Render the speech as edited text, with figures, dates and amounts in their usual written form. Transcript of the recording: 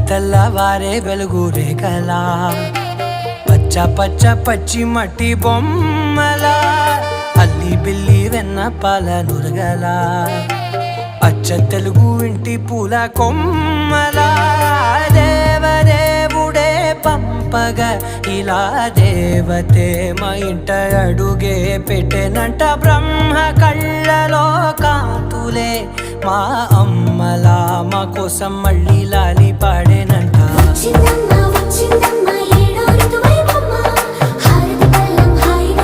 తెల్లవారే వెలుగు రేఖలా పచ్చ పచ్చ పచ్చి మట్టి బొమ్మలా అల్లి బిల్లి వెన్న పాల నురగలా అచ్చ తెలుగు ఇంటి పూల కొమ్మలా దేవదేవుడే పంపగా ఇలా దేవతే మా ఇంట అడుగే పెట్టెనంట బ్రహ్మ కళ్ళలో కాంతులే మా అమ్మలా మా కోసం మళ్ళీ లాలి పాడేనంట.